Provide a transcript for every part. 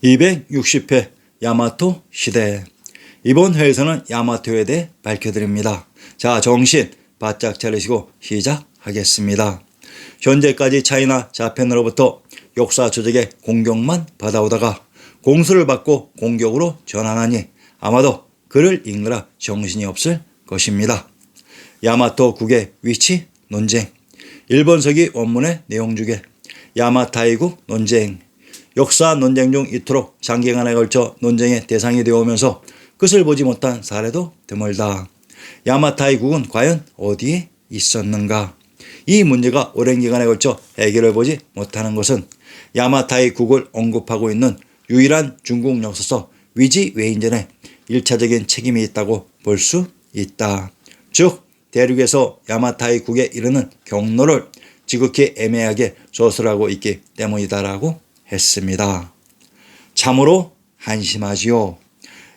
260회 야마토 시대. 이번 회에서는 야마토에 대해 밝혀드립니다. 자, 정신 바짝 차리시고 시작하겠습니다. 현재까지 차이나 자펜으로부터 역사 조작의 공격만 받아오다가 공수를 받고 공격으로 전환하니 아마도 글을 읽느라 정신이 없을 것입니다. 야마토 국의 위치 논쟁. 일본서기 원문의 내용 중에 야마타이국 논쟁, 역사 논쟁 중 이토록 장기간에 걸쳐 논쟁의 대상이 되어오면서 끝을 보지 못한 사례도 드물다. 야마타이국은 과연 어디에 있었는가? 이 문제가 오랜 기간에 걸쳐 해결을 보지 못하는 것은 야마타이국을 언급하고 있는 유일한 중국 역사서 위지웨인전에 1차적인 책임이 있다고 볼 수 있다. 즉 대륙에서 야마타이국에 이르는 경로를 지극히 애매하게 조설하고 있기 때문이다라고 했습니다. 참으로 한심하지요.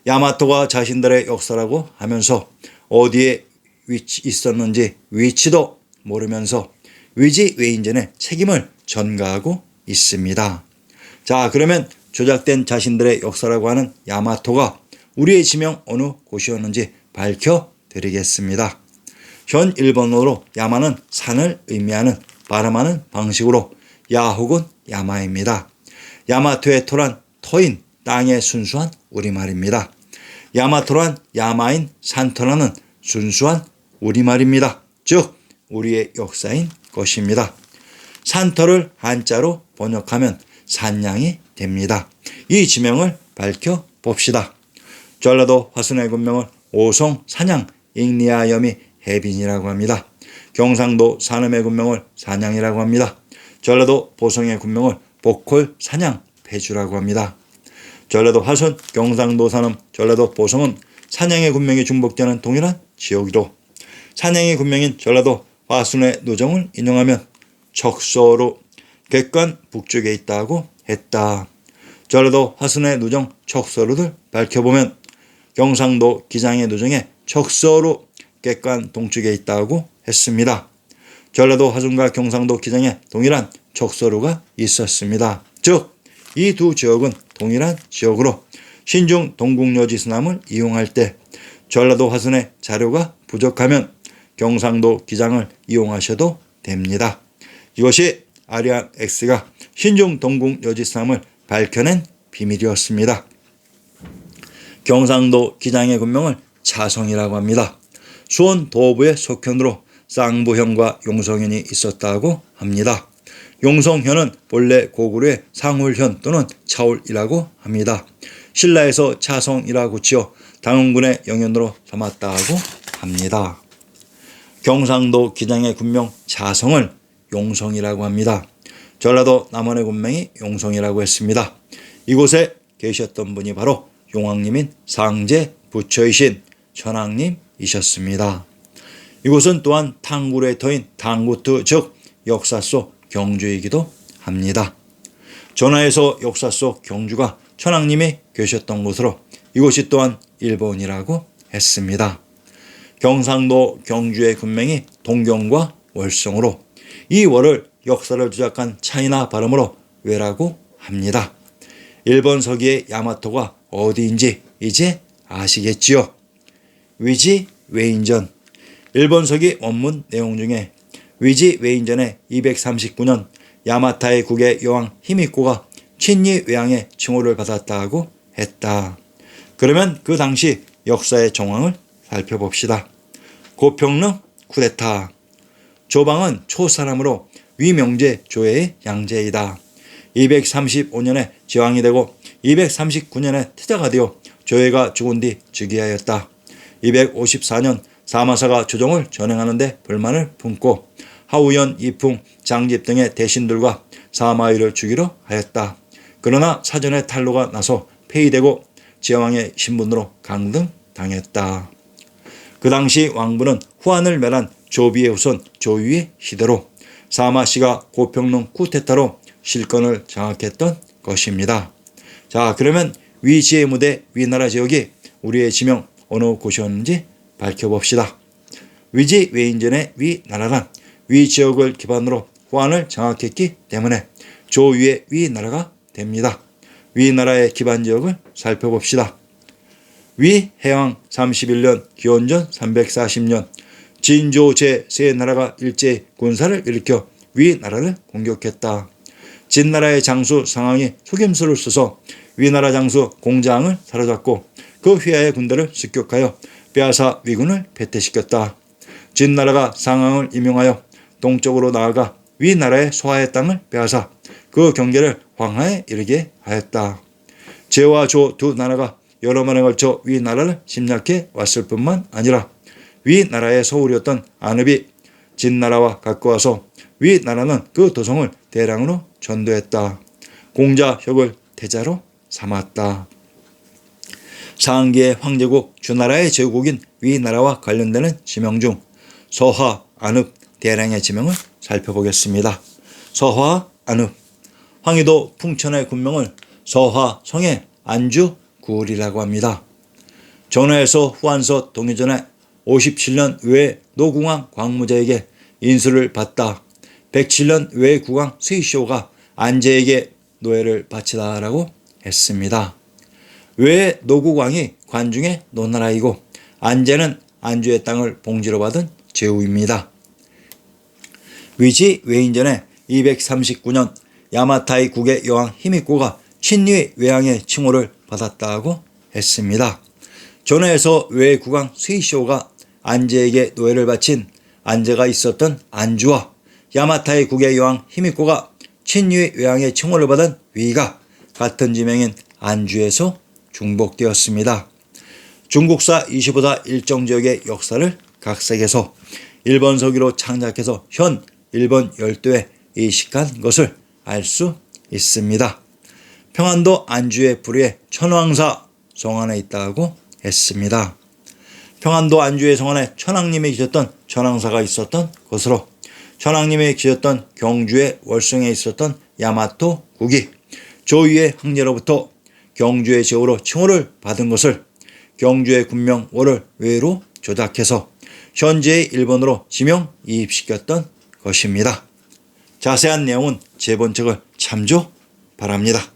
야마토가 자신들의 역사라고 하면서 어디에 있었는지 위치도 모르면서 위지웨인전의 책임을 전가하고 있습니다. 자, 그러면 조작된 자신들의 역사라고 하는 야마토가 우리의 지명 어느 곳이었는지 밝혀드리겠습니다. 현 일본어로 야마는 산을 의미하는 발음하는 방식으로 야 혹은 야마입니다. 야마토의 토란 토인 땅의 순수한 우리말입니다. 야마토란 야마인 산토라는 순수한 우리말입니다. 즉 우리의 역사인 것입니다. 산토를 한자로 번역하면 산양이 됩니다. 이 지명을 밝혀봅시다. 전라도 화순의 군명을 오송 산양 잉리아염이 해빈이라고 합니다. 경상도 산음의 군명을 산양이라고 합니다. 전라도 보성의 군명을 보콜 산양 폐주라고 합니다. 전라도 화순, 경상도 산음, 전라도 보성은 산양의 군명이 중복되는 동일한 지역이로 산양의 군명인 전라도 화순의 누정을 인용하면 척서로 객관 북쪽에 있다고 했다. 전라도 화순의 누정 척서로를 밝혀보면 경상도 기장의 누정에 척서로 객관 동쪽에 있다고 했습니다. 전라도 화순과 경상도 기장에 동일한 척서로가 있었습니다. 즉 이 두 지역은 동일한 지역으로 신중 동국여지스남을 이용할 때 전라도 화순의 자료가 부족하면 경상도 기장을 이용하셔도 됩니다. 이것이 아리안 X가 신중 동국여지스남을 밝혀낸 비밀이었습니다. 경상도 기장의 군명을 차성이라고 합니다. 수원 도부의 속현으로 쌍부현과 용성현이 있었다고 합니다. 용성현은 본래 고구려의 상울현 또는 차울이라고 합니다. 신라에서 차성이라고 지어 당원군의 영현으로 삼았다고 합니다. 경상도 기장의 군명 차성을 용성이라고 합니다. 전라도 남원의 군명이 용성이라고 했습니다. 이곳에 계셨던 분이 바로 용왕님인 상제 부처이신 천왕님이셨습니다. 이곳은 또한 탕구르의 터인 당구트 즉 역사 속 경주이기도 합니다. 전하에서 역사 속 경주가 천왕님이 계셨던 곳으로 이곳이 또한 일본이라고 했습니다. 경상도 경주의 군명이 동경과 월성으로 이 월을 역사를 조작한 차이나 발음으로 왜라고 합니다. 일본 서기의 야마토가 어디인지 이제 아시겠지요? 위지웨인전. 일본 서기 원문 내용 중에 위지웨인전에 239년 야마타의 국의 여왕 히미코가 친니 외왕의 칭호를 받았다고 했다. 그러면 그 당시 역사의 정황을 살펴봅시다. 고평릉 쿠데타. 조방은 초사람으로 위명제 조의 양제이다. 235년에 제왕이 되고 239년에 태자가 되어 조회가 죽은 뒤 즉위하였다. 254년 사마사가 조정을 전행하는 데 불만을 품고 하우연, 이풍, 장집 등의 대신들과 사마위를 죽이려 하였다. 그러나 사전에 탄로가 나서 폐위되고 제왕의 신분으로 강등당했다. 그 당시 왕부는 후한을 멸한 조비의 후손 조유의 시대로 사마씨가 고평릉 쿠데타로 실권을 장악했던 것입니다. 자, 그러면 위지의 무대 위나라 지역이 우리의 지명 어느 곳이었는지 밝혀봅시다. 위지웨인전의 위나라란 위지역을 기반으로 후한을 장악했기 때문에 조위의 위나라가 됩니다. 위나라의 기반 지역을 살펴봅시다. 위해왕 31년 기원전 340년 진조 제3 나라가 일제히 군사를 일으켜 위나라를 공격했다. 진나라의 장수 상황이 속임수를 써서 위나라 장수 공자항을 사로잡고 그 휘하의 군대를 습격하여 빼앗아 위군을 패퇴시켰다. 진나라가 상항을 임용하여 동쪽으로 나아가 위나라의 소하의 땅을 빼앗아 그 경계를 황하에 이르게 하였다. 제와 조 두 나라가 여러 번에 걸쳐 위나라를 침략해 왔을 뿐만 아니라 위나라의 소울이었던 안읍이 진나라와 가까워서 위나라는 그 도성을 대량으로 전도했다. 공자혁을 태자로 삼았다. 상기의 황제국 주나라의 제국인 위나라와 관련되는 지명 중 서화, 안읍, 대량의 지명을 살펴보겠습니다. 서화, 안읍. 황희도 풍천의 군명을 서화, 성의 안주, 구울이라고 합니다. 전하에서 후한서 동의전에 57년 외 노궁왕 광무제에게 인수를 받다. 107년 외 국왕 스위쇼가 안제에게 노예를 바치다라고 했습니다. 외 노국왕이 관중의 노나라이고 안제는 안주의 땅을 봉지로 받은 제후입니다. 위지 외인전에 239년 야마타이 국의 여왕 히미코가 친위 외왕의 칭호를 받았다고 했습니다. 전하에서 외 국왕 스위쇼가 안제에게 노예를 바친 안제가 있었던 안주와 야마타이 국의 여왕 히미코가 친위 외왕의 칭호를 받은 위가 같은 지명인 안주에서 중복되었습니다. 중국사 25다 일정 지역의 역사를 각색해서 일본 서기로 창작해서 현 일본 열도에 이식한 것을 알 수 있습니다. 평안도 안주의 부류에 천왕사 성안에 있다고 했습니다. 평안도 안주의 성안에 천왕님이 계셨던 천왕사가 있었던 것으로 천왕님이 계셨던 경주의 월성에 있었던 야마토 국이 조유의 황제로부터 경주의 제후로 칭호를 받은 것을 경주의 군명 월을 외로 조작해서 현재의 일본어로 지명 이입시켰던 것입니다. 자세한 내용은 제 본책을 참조 바랍니다.